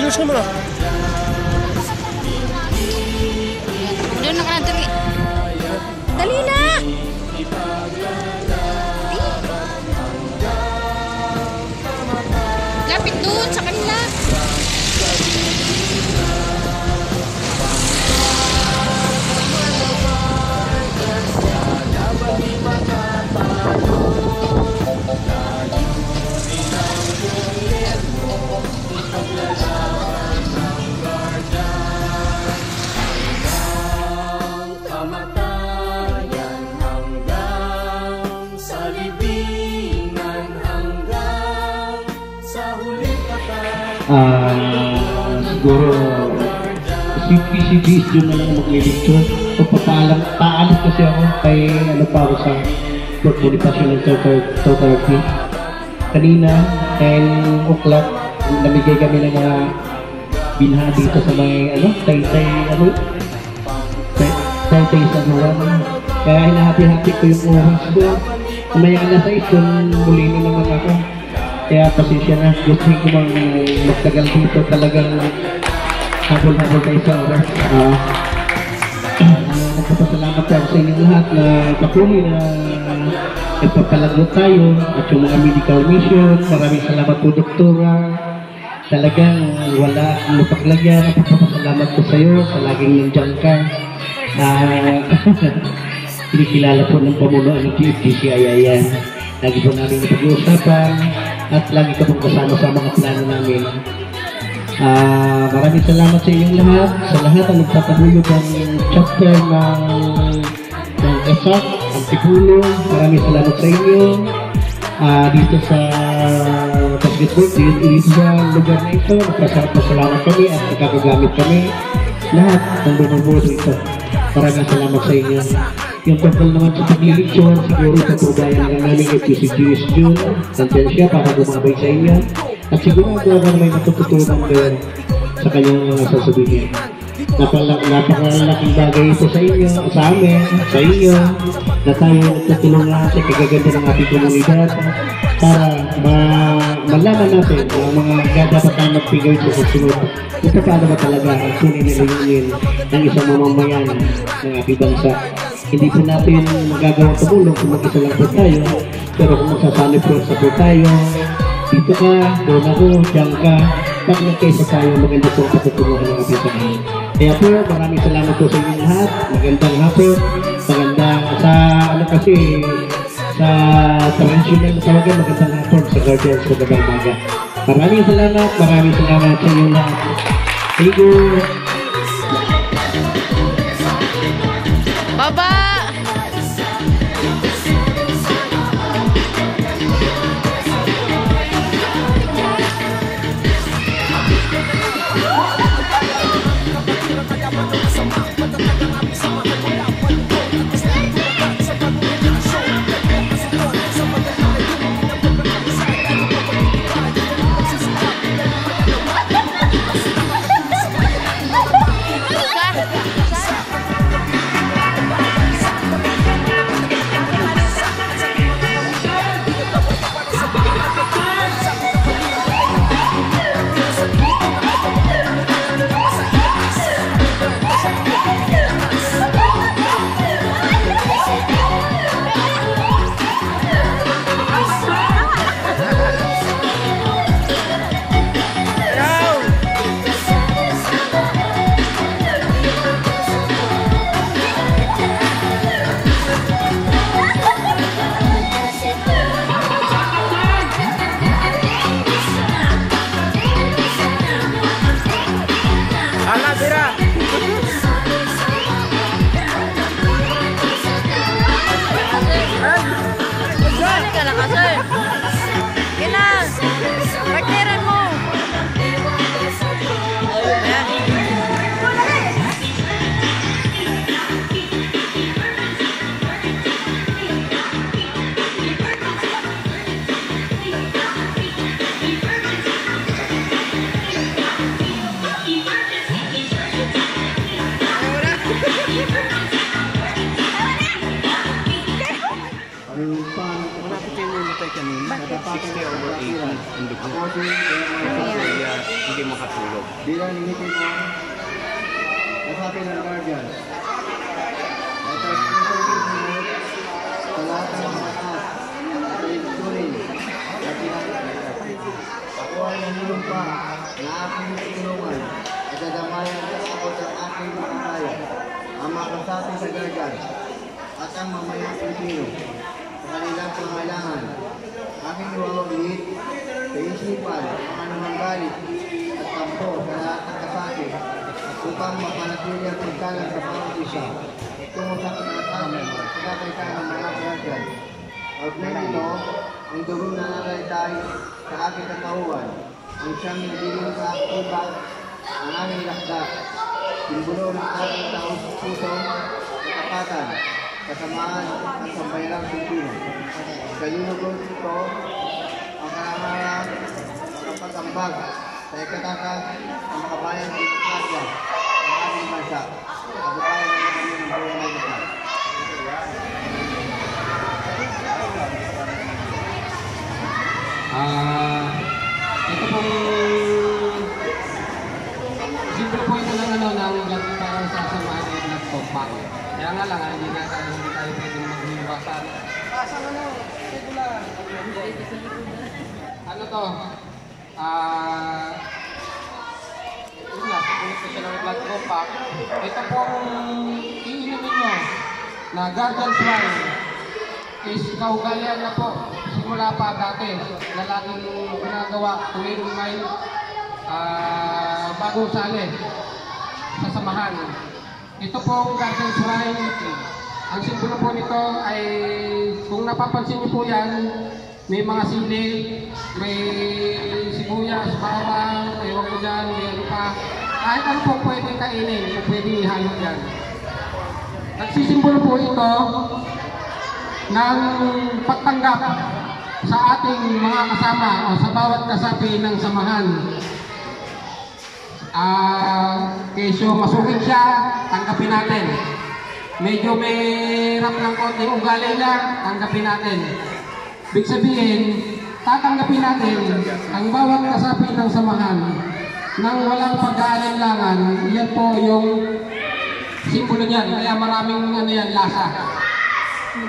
Bilisan mo na. Doon na ka na, dali. Dali na! Lapit doon sa kanila. Siguro CPCBs yun na lang magliligtyon o paalis kasi ako kay ano pa ako sa Bonifasyon ng Tautaraki. Kanina 10 o'clock namigay kami ng mga binha dito sa may Taytay sa buwan. Kaya hinahapi-hapi ko yung oras ko. Kamaya na sa ito muli na naman ako. Kaya pasensya na, gusto ko mang magtagal dito, talagang habol-habol kayo sa oras. Nagpapasalamat po sa inyong lahat na patuloy na nagpapalagot tayo at yung mga medical mission. Maraming salamat po, Doktora. Talagang wala ang mapaglagyan. Nagpapasalamat po sa iyo sa laging nandiyan ka. Kinikilala po ng pamunuan ng PFDCI yan. Lagi po namin napag-uusapan at lagi ka pong kasama sa mga plano namin. Maraming salamat sa inyong lahat. Sa lahat ang nagtatahulog ng chapter ng ESAC, ang Tipulo. Maraming salamat sa inyo. Dito sa basketball, dito sa lugar na ito, nagpasalamat kami at nagkakagamit kami. Lahat ng bumubuo ito. Maraming salamat sa inyo. Yung tungkol naman sa paglilitsyon, siguro patubayan lang namin ito si Julius June. Nandiyan siya para gumabay sa inyo. At siguro ako may natututunan din sa kanyang mga sasabihin. Napakalaking bagay ito sa inyo, sa amin, sa inyo, na tayo nagtutulungan sa kagaganda ng ating komunidad para malaman natin ang mga dapat tayo magpigay sa susunod. Ito paano ba talaga ang sunin na layunin ng isang mamamayan ng ating bansa. Hindi po natin magagawa tumulong kung mag-isa lang po tayo, pero kung magsasanip po tayo, dito ka, doon ako, diyan ka, pag nagkaisa tayo, maganda po ang patutunguhan ng ating sahin. Kaya po, maraming salamat po sa inyo lahat. Magandang hapon, magandang sa traditional na tawagan, magandang hapon sa Guardians sa Dabalmaga. Maraming salamat sa inyo lahat. Thank you. Baba! bilang limitin mo kasabi ng guardian. At ang susunod sa lahat ng mga taas at ilutunin na pinakita. Ako ay nanunumpa na aking tulungan at dadamayan ako sa aking pagkakaya ang mga kasabi sa guardian at ang mamayang Pilipino sa kanilang pangailangan. Aking iwawaglit sa isipan ang anumang galit at tampo sa lahat ng kasabi upang mapanatili ang pagkalan sa bawat isa tungo sa kinatawag sa kakaitan ng mga guardian. Augment nito ang dugo na nalaitay sa aking katauhan, ang siyang nagiging sa aking bag, ang aming lakdak, simbolo ng aking taos puso, katapatan, kasamaan at sambayalang Pilipino. Kalulugod ito ang karangalan ng pag-ambag sa ikatakas ng makabayang demokrasya ng ating bansa. Pagkabayan ng kami ng buong Magutan. Ito pong simple po ito ng ng parang sasamahan ng blood compact. Kaya nga lang, hindi tayo pwedeng maghiwasan. Ano to? Yun nga, sinulit ko siya ng blood compact. Ito pong iinumin nyo na Guardian Swine is kaugalian na po. Simula pa dati, lalaking ginagawa tuwing may bagong sali sa samahan. Ito pong Guardian Swine, ang simbolo po nito ay, kung napapansin niyo po yan, may mga sili, may sibuyas, bawang, ewan ko dyan, may ano pa. Kahit ano po pwedeng kainin, kung pwedeng ihalo dyan. Nagsisimbolo po ito ng pagtanggap sa ating mga kasama o sa bawat kasapi ng samahan. Kesyo masungit siya, tanggapin natin. Medyo may rap ng konting ugali niya, tanggapin natin. Ibig sabihin, tatanggapin natin ang bawat kasapi ng samahan nang walang pag-aalinlangan. Yan po yung simbolo niyan, kaya maraming ano yan, lasa.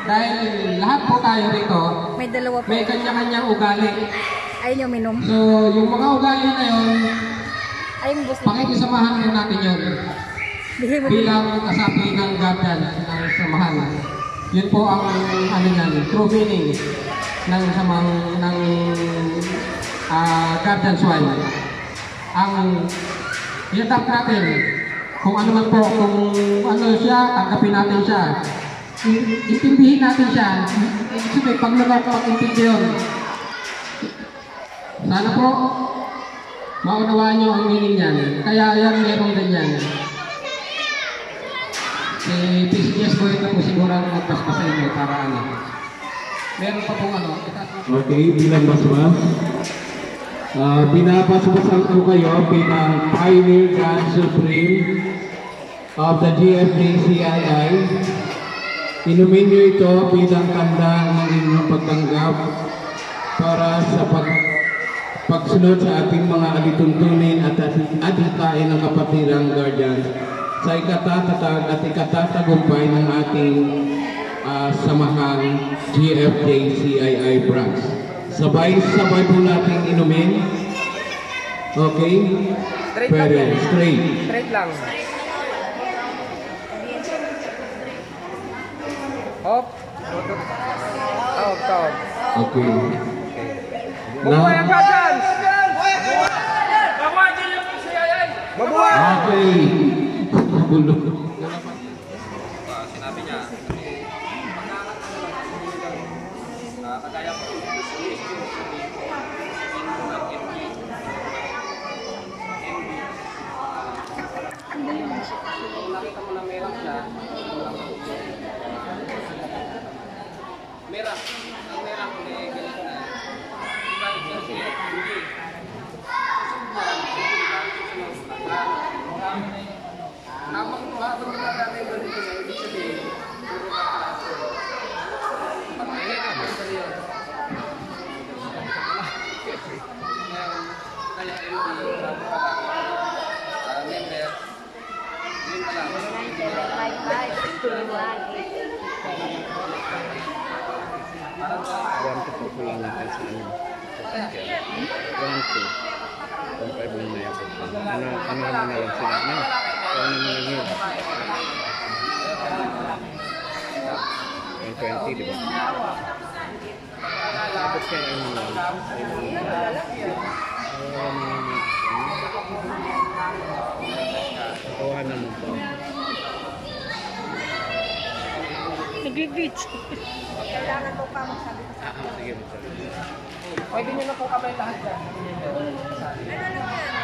Dahil lahat po tayo rito, May dalawa po. may kanya-kanyang ugali. Ayun yung minom. So, yung mga ugali na yun, Ayun boss. pakikisamahan din natin yun Bigay mo. bilang kasapi ng guardian ng samahan. Yun po ang ano yan, true meaning ng samang ng guardian swine. Ang i-adapt natin kung ano man po, kung ano siya, tanggapin natin siya. Intindihin natin siya. Sabi, paglunok, pag-intindi yun. Sana po, maunawaan nyo ang meaning niyan. Kaya yan, meron din yan. Si PCS ko ito po siguro ang magpaspa sa inyo para ano. Meron pa pong ano. Okay, bilang basmas. Pinapasubasan ko kayo bilang Pioneer Grand Supreme of the GFJCII. Inumin niyo ito bilang tanda ng inyong pagtanggap para sa pagsunod sa ating mga alituntunin at adhikain ng kapatirang guardian sa ikatatag at ikatatagumpay ng ating samahang GFJCII branch. Sabay-sabay po natin inumin. Okay? Straight lang. Pwede, straight. Straight lang. Hop. Out. Okay. Mabuhay ang guardians! Mabuhay! Okay. Bulok. Sinabi niya, kagaya po, nakita mo na merang siya, merang, ang merang galit na, ibalik siya siya, hindi. Habang ko lang natin sa ano. 1, 2. 1, 5 muna na ako. Ano mo na lang sila. Ano mo na yun? 120, di ba? Dapat kaya ano lang. Kawahan naman po. Nag-glitch. Kailangan mo pa magsabi ko sa Sige, magsabi. Pwede nyo na po kamay lahat dyan. ano lang yan.